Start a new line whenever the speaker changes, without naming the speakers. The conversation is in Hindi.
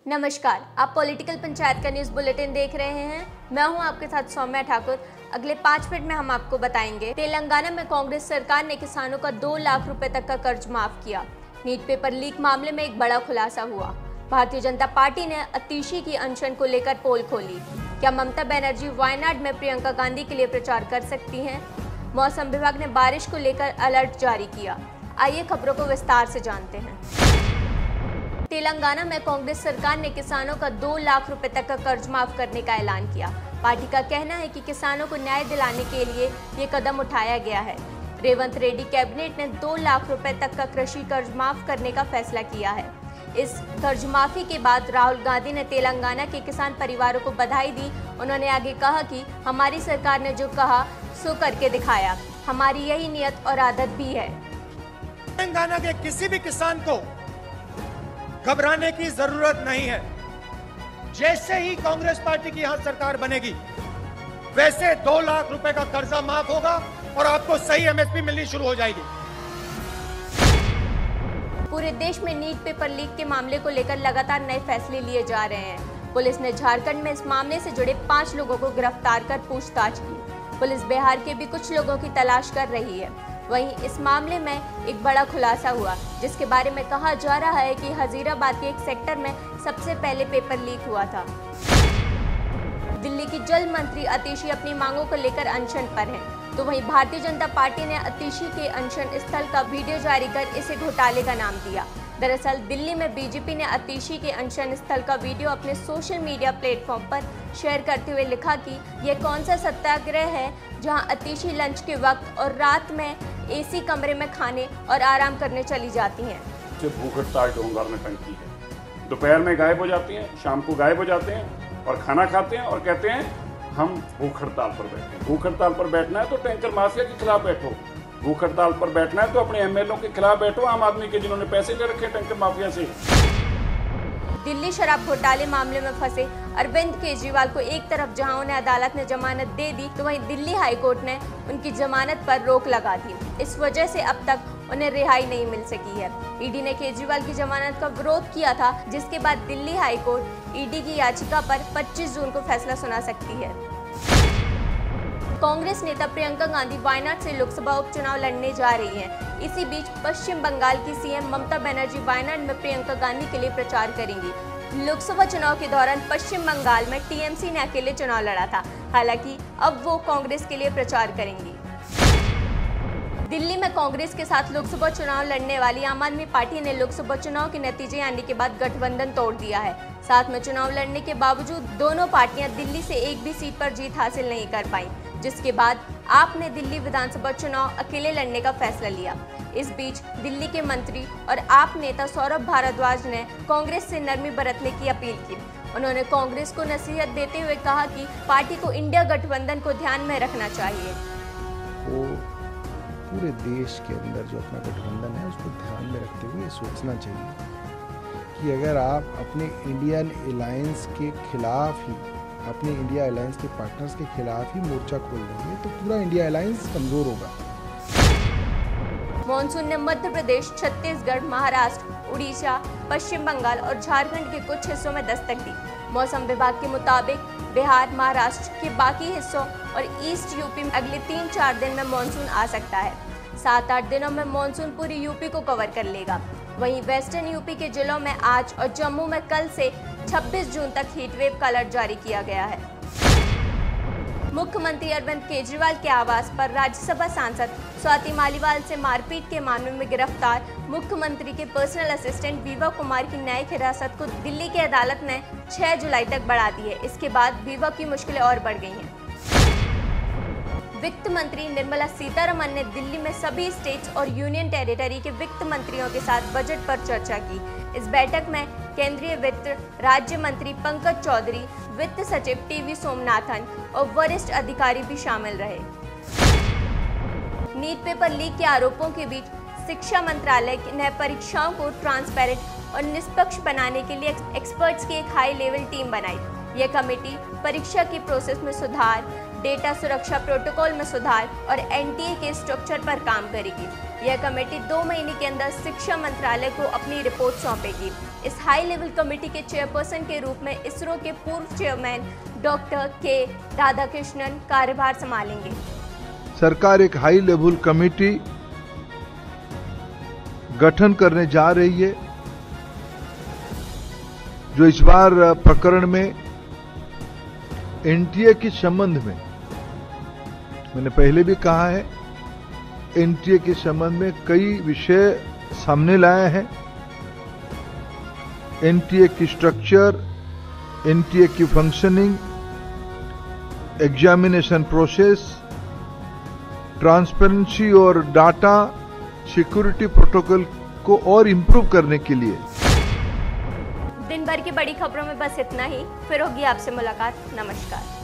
नमस्कार, आप पॉलिटिकल पंचायत का न्यूज बुलेटिन देख रहे हैं। मैं हूं आपके साथ सौम्या ठाकुर। अगले 5 मिनट में हम आपको बताएंगे। तेलंगाना में कांग्रेस सरकार ने किसानों का 2 लाख रुपए तक का कर्ज माफ किया। नीट पेपर लीक मामले में एक बड़ा खुलासा हुआ। भारतीय जनता पार्टी ने अतीशी की अनशन को लेकर पोल खोली। क्या ममता बनर्जी वायनाड में प्रियंका गांधी के लिए प्रचार कर सकती हैं? मौसम विभाग ने बारिश को लेकर अलर्ट जारी किया। आइए खबरों को विस्तार से जानते हैं। तेलंगाना में कांग्रेस सरकार ने किसानों का 2 लाख रुपए तक का कर्ज माफ करने का ऐलान किया। पार्टी का कहना है कि किसानों को न्याय दिलाने के लिए ये कदम उठाया गया है। रेवंत रेड्डी कैबिनेट ने 2 लाख रुपए तक का कृषि कर्ज माफ करने का फैसला किया है। इस कर्ज माफी के बाद राहुल गांधी ने तेलंगाना के किसान परिवारों को बधाई दी। उन्होंने आगे कहा कि हमारी सरकार ने जो कहा सो करके दिखाया। हमारी यही नियत और आदत भी है।
तेलंगाना के किसी भी किसान को घबराने की जरूरत नहीं है। जैसे ही कांग्रेस पार्टी की यहां सरकार बनेगी वैसे 2 लाख रुपए का कर्जा माफ होगा और आपको सही एमएसपी मिलनी शुरू हो जाएगी।
पूरे देश में नीट पेपर लीक के मामले को लेकर लगातार नए फैसले लिए जा रहे हैं। पुलिस ने झारखंड में इस मामले से जुड़े 5 लोगों को गिरफ्तार कर पूछताछ की। पुलिस बिहार के भी कुछ लोगों की तलाश कर रही है। वहीं इस मामले में एक बड़ा खुलासा हुआ, जिसके बारे में कहा जा रहा है कि हजीराबाद के एक सेक्टर में सबसे पहले पेपर लीक हुआ था। दिल्ली की जल मंत्री अतीशी अपनी मांगों को लेकर अनशन पर हैं, तो वहीं भारतीय जनता पार्टी ने अतीशी के अनशन स्थल का वीडियो जारी कर इसे घोटाले का नाम दिया। दरअसल दिल्ली में बीजेपी ने अतीशी के अनशन स्थल का वीडियो अपने सोशल मीडिया प्लेटफॉर्म पर शेयर करते हुए लिखा कि यह कौन सा सत्याग्रह है जहां अतीशी लंच के वक्त और रात में एसी कमरे में खाने और आराम करने चली जाती हैं।
भूख हड़ताल डोंगर में टंकी है, दोपहर में गायब हो जाती हैं, शाम को गायब हो जाते हैं और खाना खाते हैं और कहते हैं हम भूख हड़ताल पर बैठे हैं। भूख हड़ताल पर बैठना है तो टैंकर माफिया के खिलाफ बैठो। भूख हड़ताल पर बैठना है तो अपने एमएलए के खिलाफ बैठो, आम आदमी के जिन्होंने पैसे ले रखे टैंकर माफिया से।
दिल्ली शराब घोटाले मामले में फंसे अरविंद केजरीवाल को एक तरफ जहां उन्हें अदालत ने जमानत दे दी, तो वहीं दिल्ली हाईकोर्ट ने उनकी जमानत पर रोक लगा दी। इस वजह से अब तक उन्हें रिहाई नहीं मिल सकी है। ईडी ने केजरीवाल की जमानत का विरोध किया था, जिसके बाद दिल्ली हाईकोर्ट ईडी की याचिका पर 25 जून को फैसला सुना सकती है। कांग्रेस नेता प्रियंका गांधी वायनाड से लोकसभा उपचुनाव लड़ने जा रही हैं। इसी बीच पश्चिम बंगाल की सीएम ममता बनर्जी वायनाड में प्रियंका गांधी के लिए प्रचार करेंगी। लोकसभा चुनाव के दौरान पश्चिम बंगाल में टीएमसी ने अकेले चुनाव लड़ा था, हालांकि अब वो कांग्रेस के लिए प्रचार करेंगी। दिल्ली में कांग्रेस के साथ लोकसभा चुनाव लड़ने वाली आम आदमी पार्टी ने लोकसभा चुनाव के नतीजे आने के बाद गठबंधन तोड़ दिया है। साथ में चुनाव लड़ने के बावजूद दोनों पार्टियां दिल्ली से एक भी सीट पर जीत हासिल नहीं कर पाई, जिसके बाद आप ने दिल्ली विधानसभा चुनाव अकेले लड़ने का फैसला लिया। इस बीच दिल्ली के मंत्री और आप नेता सौरभ भारद्वाज ने कांग्रेस से नरमी बरतने की अपील की। उन्होंने कांग्रेस को नसीहत देते हुए कहा कि पार्टी को इंडिया गठबंधन को ध्यान में रखना चाहिए।
वो पूरे देश के अंदर जो अपना गठबंधन है उसको ध्यान में रखते हुए सोचना चाहिए कि अगर आप अपने इंडियन अलायंस के खिलाफ ही, अपने इंडिया अलायंस के पार्टनर्स के खिलाफ ही मोर्चा खोल देंगे तो पूरा इंडिया अलायंस कमजोर होगा।
मॉनसून ने मध्य प्रदेश, छत्तीसगढ़, महाराष्ट्र, उड़ीसा, पश्चिम बंगाल और झारखंड के कुछ हिस्सों में दस्तक दी। मौसम विभाग के मुताबिक बिहार, महाराष्ट्र के बाकी हिस्सों और ईस्ट यूपी में अगले 3-4 दिन में मॉनसून आ सकता है। 7-8 दिनों में मॉनसून पूरी यूपी को कवर कर लेगा। वहीं वेस्टर्न यूपी के जिलों में आज और जम्मू में कल से 26 जून तक हीटवेव का अलर्ट जारी किया गया है। मुख्यमंत्री अरविंद केजरीवाल के आवास पर राज्यसभा सांसद स्वाति मालीवाल से मारपीट के मामले में गिरफ्तार मुख्यमंत्री के पर्सनल असिस्टेंट वीवा कुमार की न्यायिक हिरासत को दिल्ली की अदालत ने 6 जुलाई तक बढ़ा दी है। इसके बाद वीवा की मुश्किलें और बढ़ गई हैं। वित्त मंत्री निर्मला सीतारमण ने दिल्ली में सभी स्टेट्स और यूनियन टेरिटरी के वित्त मंत्रियों के साथ बजट पर चर्चा की। इस बैठक में केंद्रीय वित्त राज्य मंत्री पंकज चौधरी, वित्त सचिव टीवी सोमनाथन और वरिष्ठ अधिकारी भी शामिल रहे। नीट पेपर लीक के आरोपों के बीच शिक्षा मंत्रालय ने परीक्षाओं को ट्रांसपेरेंट और निष्पक्ष बनाने के लिए एक्सपर्ट्स की एक हाई लेवल टीम बनाई। यह कमेटी परीक्षा की प्रोसेस में सुधार, डेटा सुरक्षा प्रोटोकॉल में सुधार और एनटीए के स्ट्रक्चर पर काम करेगी। यह कमेटी 2 महीने के अंदर शिक्षा मंत्रालय को अपनी रिपोर्ट सौंपेगी। इस हाई लेवल कमेटी के चेयरपर्सन के रूप में इसरो के पूर्व चेयरमैन डॉक्टर के राधाकृष्णन कार्यभार संभालेंगे।
सरकार एक हाई लेवल कमेटी गठन करने जा रही है, जो इस बार प्रकरण में एनटीए के संबंध में, मैंने पहले भी कहा है, एनटीए के संबंध में कई विषय सामने लाए हैं। एनटीए की स्ट्रक्चर, एनटीए की फंक्शनिंग, एग्जामिनेशन प्रोसेस, ट्रांसपेरेंसी और डाटा सिक्योरिटी प्रोटोकॉल को और इम्प्रूव करने के लिए।
दिन भर की बड़ी खबरों में बस इतना ही। फिर होगी आपसे मुलाकात। नमस्कार।